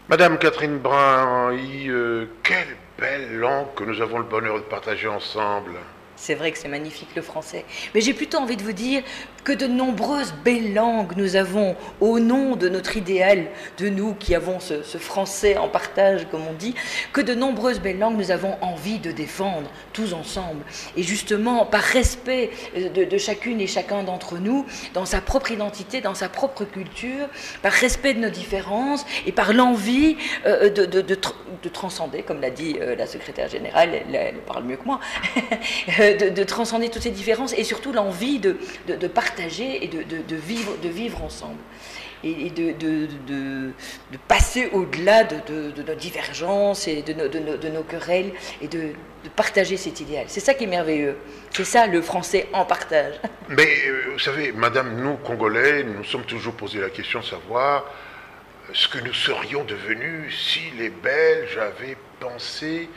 Madame Catherine Brun, quelle belle langue que nous avons le bonheur de partager ensemble. C'est vrai que c'est magnifique le français. Mais j'ai plutôt envie de vous dire que de nombreuses belles langues nous avons au nom de notre idéal, de nous qui avons ce français en partage, comme on dit, que de nombreuses belles langues nous avons envie de défendre tous ensemble. Et justement, par respect de chacune et chacun d'entre nous, dans sa propre identité, dans sa propre culture, par respect de nos différences et par l'envie de transcender, comme l'a dit la secrétaire générale, elle parle mieux que moi, de transcender toutes ces différences et surtout l'envie de partager et de vivre ensemble et de passer au-delà de nos divergences et de nos querelles et de partager cet idéal. C'est ça qui est merveilleux. C'est ça le français en partage. Mais vous savez, Madame, nous, Congolais, nous sommes toujours posé la question de savoir ce que nous serions devenus si les Belges avaient pensé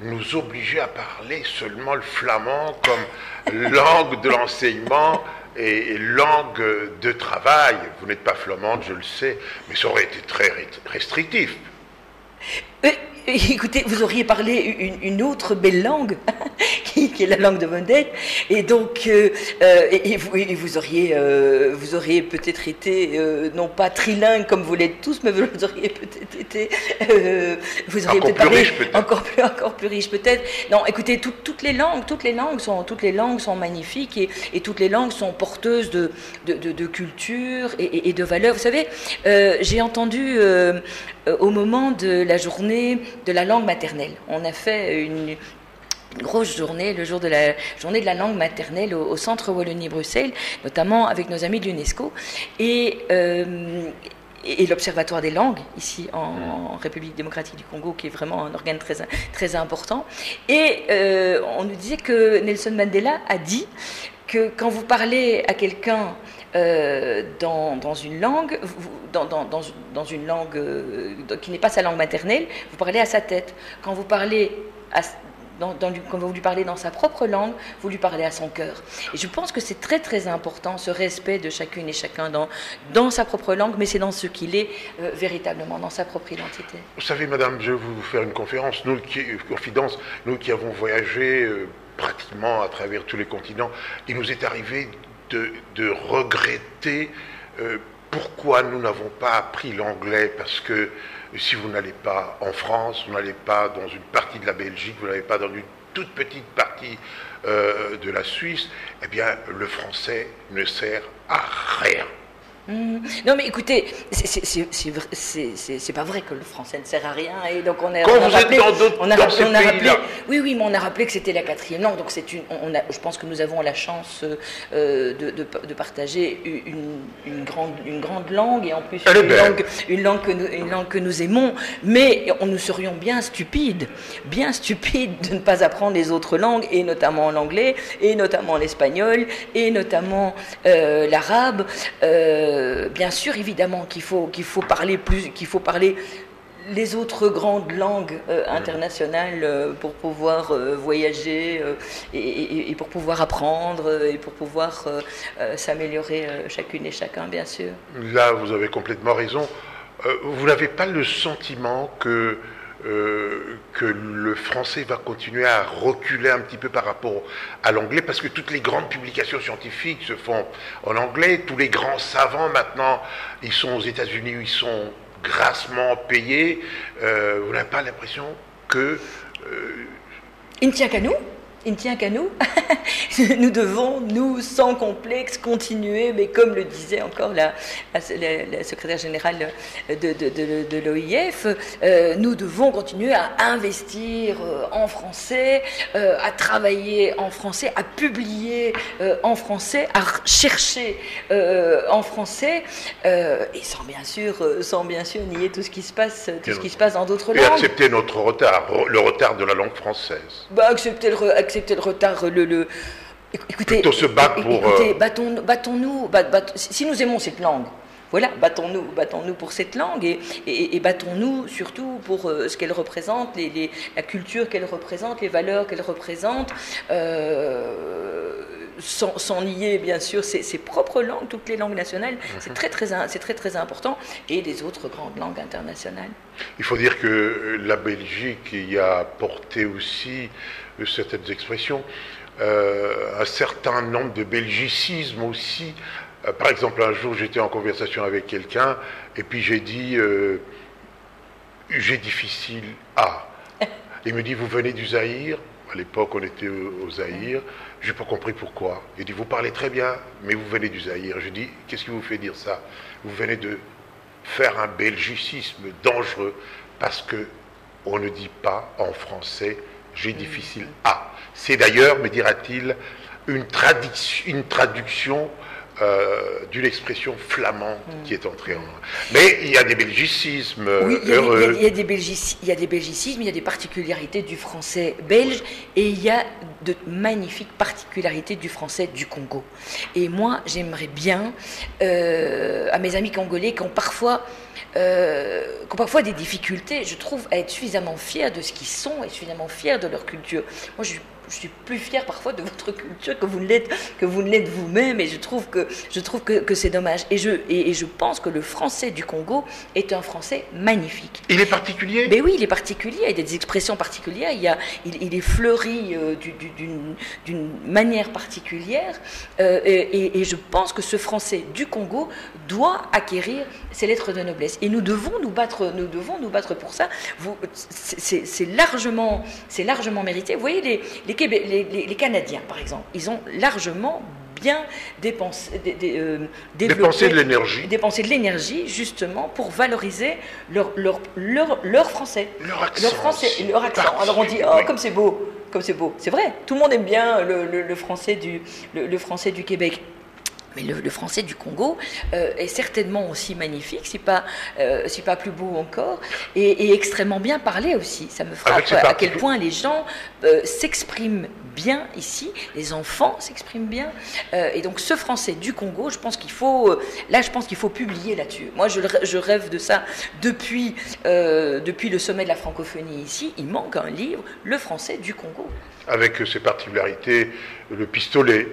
nous obliger à parler seulement le flamand comme langue de l'enseignement et langue de travail. Vous n'êtes pas flamande, je le sais, mais ça aurait été très restrictif. Écoutez, vous auriez parlé une autre belle langue, qui est la langue de Vendée, et donc vous auriez peut-être été non pas trilingue comme vous l'êtes tous, mais vous auriez peut-être été vous auriez peut-être parlé encore plus riche peut-être. Non, écoutez, toutes les langues sont magnifiques et toutes les langues sont porteuses de culture et de valeurs. Vous savez, j'ai entendu au moment de la journée de la langue maternelle. On a fait une grosse journée, le jour de la journée de la langue maternelle au Centre Wallonie-Bruxelles, notamment avec nos amis de l'UNESCO et l'Observatoire des langues, ici en République démocratique du Congo, qui est vraiment un organe très, très important. Et on nous disait que Nelson Mandela a dit que quand vous parlez à quelqu'un dans une langue, dans une langue qui n'est pas sa langue maternelle, vous parlez à sa tête. Quand vous parlez quand vous lui parlez dans sa propre langue, vous lui parlez à son cœur. Et je pense que c'est très très important, ce respect de chacune et chacun dans sa propre langue, mais c'est dans ce qu'il est véritablement, dans sa propre identité. Vous savez, Madame, je vais vous faire une confidence, nous qui avons voyagé pratiquement à travers tous les continents, il nous est arrivé de regretter pourquoi nous n'avons pas appris l'anglais, parce que si vous n'allez pas en France, vous n'allez pas dans une partie de la Belgique, vous n'allez pas dans une toute petite partie de la Suisse, eh bien le français ne sert à rien. Non mais écoutez, c'est pas vrai que le français ne sert à rien et donc on a rappelé, oui mais on a rappelé que c'était la quatrième langue, donc je pense que nous avons la chance de partager une grande langue et en plus une langue que nous aimons, mais nous serions bien stupides de ne pas apprendre les autres langues et notamment l'anglais et notamment l'espagnol et notamment l'arabe. Bien sûr, évidemment, qu'il faut parler les autres grandes langues internationales pour pouvoir voyager et pour pouvoir apprendre et pour pouvoir s'améliorer chacune et chacun, bien sûr. Là, vous avez complètement raison. Vous n'avez pas le sentiment que le français va continuer à reculer un petit peu par rapport à l'anglais, parce que toutes les grandes publications scientifiques se font en anglais, tous les grands savants maintenant, ils sont aux États-Unis où ils sont grassement payés. Vous n'avez pas l'impression que... Il ne tient qu'à nous. Il ne tient qu'à nous. Nous devons, nous, sans complexe, continuer, mais comme le disait encore la secrétaire générale de l'OIF, nous devons continuer à investir en français, à travailler en français, à publier en français, à chercher en français, et sans bien sûr nier tout ce qui se passe dans d'autres langues. Et accepter notre retard, le retard de la langue française. Accepter le retard, écoutez, plutôt se battre pour... Écoutez, battons-nous, si nous aimons cette langue, voilà, battons-nous pour cette langue et battons-nous surtout pour ce qu'elle représente, la culture qu'elle représente, les valeurs qu'elle représente. sans nier bien sûr ses propres langues, toutes les langues nationales, c'est très important, et les autres grandes langues internationales. Il faut dire que la Belgique y a porté aussi certaines expressions, un certain nombre de belgicismes aussi. Par exemple, un jour, j'étais en conversation avec quelqu'un, et puis j'ai dit j'ai difficile à. Il me dit, vous venez du Zaïre? À l'époque, on était au Zaïre. Je n'ai pas compris pourquoi. Il dit, vous parlez très bien, mais vous venez du Zaïre. Je dis, qu'est-ce qui vous fait dire ça? Vous venez de faire un belgicisme dangereux, parce que on ne dit pas en français j'ai difficile à. C'est d'ailleurs, me dira-t-il, une traduction d'une expression flamande qui est entrée en... Mais il y a des belgicismes heureux. Il y a des belgicismes, il y a des particularités du français belge, et il y a de magnifiques particularités du français du Congo. Et moi, j'aimerais bien, à mes amis congolais qui ont parfois des difficultés, je trouve, à être suffisamment fiers de ce qu'ils sont et suffisamment fiers de leur culture. Moi, je suis plus fière parfois de votre culture que vous ne l'êtes vous-même, et je trouve que c'est dommage. Et je pense que le français du Congo est un français magnifique. Il est particulier? Mais oui, il est particulier, il y a des expressions particulières, il est fleuri d'une manière particulière, et je pense que ce français du Congo doit acquérir ses lettres de noblesse. Et nous devons nous battre pour ça. C'est largement mérité. Vous voyez, les Canadiens, par exemple, ils ont largement bien dépensé de l'énergie justement pour valoriser leur français. Leur accent. Alors on dit, oh, comme c'est beau. C'est vrai, tout le monde aime bien le français du Québec. Mais le français du Congo est certainement aussi magnifique, si pas plus beau encore, et extrêmement bien parlé aussi. Ça me frappe à quel point les gens s'expriment bien ici, les enfants s'expriment bien. Et donc ce français du Congo, je pense qu'il faut publier là-dessus. Moi, je rêve de ça depuis le sommet de la francophonie ici. Il manque un livre, le français du Congo. Avec ses particularités, le pistolet.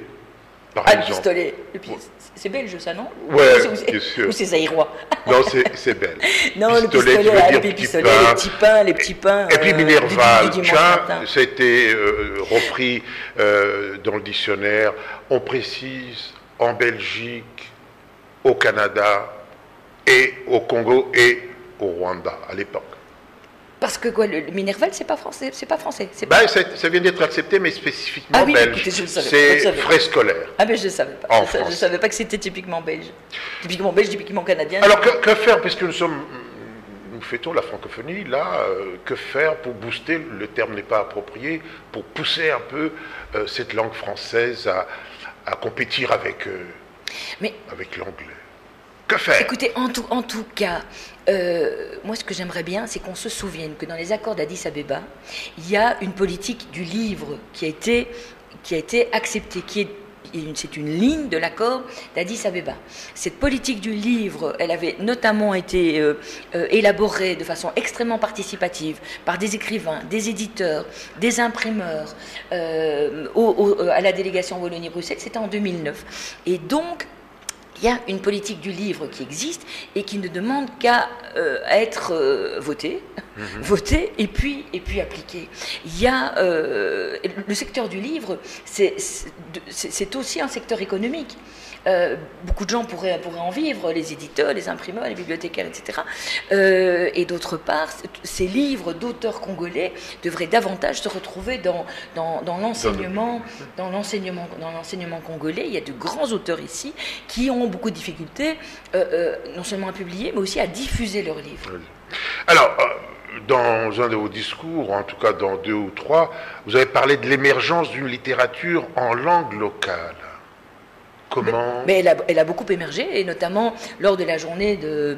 Le pistolet. C'est belge, ça, non? Oui, bien sûr. Ou c'est zaïrois? Non, c'est belge. Non, le pistolet, les petits pains. Et puis Minerval, ça a été repris dans le dictionnaire. On précise en Belgique, au Canada, et au Congo et au Rwanda, à l'époque. Parce que quoi, le Minerval, c'est pas français. Ça vient d'être accepté, mais spécifiquement belge. C'est frais scolaire. Ah, mais je ne savais pas. Je ne savais pas que c'était typiquement belge. Typiquement canadien. Alors, que faire, puisque nous fêtons la francophonie, là, que faire pour booster, le terme n'est pas approprié, pour pousser un peu cette langue française à compétir avec l'anglais? Que faire? Écoutez, en tout cas, moi ce que j'aimerais bien, c'est qu'on se souvienne que dans les accords d'Addis Abeba, il y a une politique du livre qui a été acceptée, c'est une ligne de l'accord d'Addis Abeba. Cette politique du livre, elle avait notamment été élaborée de façon extrêmement participative par des écrivains, des éditeurs, des imprimeurs à la délégation Wallonie-Bruxelles. C'était en 2009. Et donc, il y a une politique du livre qui existe et qui ne demande qu'à être votée et puis appliquée. Il y a le secteur du livre, c'est aussi un secteur économique. Beaucoup de gens pourraient en vivre, les éditeurs, les imprimeurs, les bibliothécaires, etc. Et d'autre part, ces livres d'auteurs congolais devraient davantage se retrouver dans l'enseignement congolais. Il y a de grands auteurs ici qui ont beaucoup de difficultés, non seulement à publier, mais aussi à diffuser leurs livres. Alors, dans un de vos discours, en tout cas dans 2 ou 3, vous avez parlé de l'émergence d'une littérature en langue locale. Comment? Mais elle a beaucoup émergé, et notamment lors de la journée de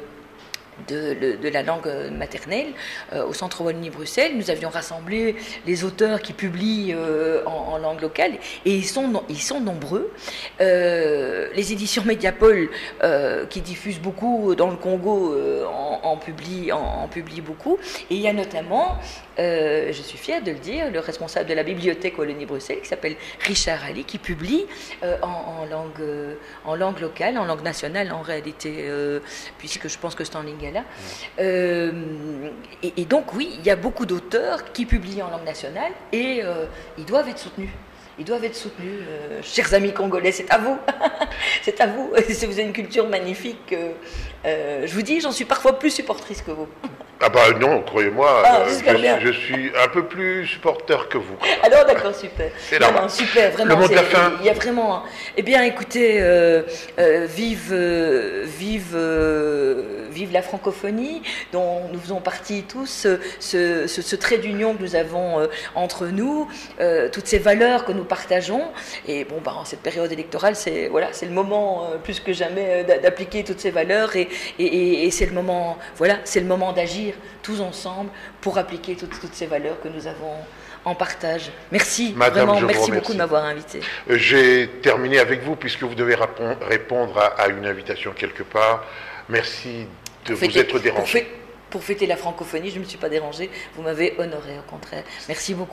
de la langue maternelle au Centre Wallonie-Bruxelles. Nous avions rassemblé les auteurs qui publient en langue locale et ils sont nombreux. Les éditions Mediapol qui diffusent beaucoup dans le Congo en publient beaucoup. Et il y a notamment, je suis fière de le dire, le responsable de la bibliothèque Wallonie-Bruxelles qui s'appelle Richard Ali qui publie en langue locale, en langue nationale en réalité, puisque je pense que c'est en lingala. Et donc oui, il y a beaucoup d'auteurs qui publient en langue nationale et ils doivent être soutenus. Ils doivent être soutenus. Chers amis congolais, c'est à vous. C'est à vous. Si vous avez une culture magnifique, je vous dis, j'en suis parfois plus supportrice que vous. Ah bah non, croyez-moi, je suis un peu plus supporter que vous. Alors d'accord, super. C'est normal. Non, super, vraiment. Le mot de la fin. Il y a vraiment. Eh bien, écoutez, vive la francophonie, dont nous faisons partie tous. Ce trait d'union que nous avons entre nous, toutes ces valeurs que nous partageons. Et bon, en cette période électorale, c'est le moment plus que jamais d'appliquer toutes ces valeurs et c'est le moment, c'est le moment d'agir tous ensemble pour appliquer toutes ces valeurs que nous avons en partage. Merci, Madame, vraiment, merci beaucoup de m'avoir invité. J'ai terminé avec vous puisque vous devez répondre à une invitation quelque part. Merci de vous être dérangé. Pour fêter la francophonie, je ne me suis pas dérangée, vous m'avez honoré, au contraire. Merci beaucoup.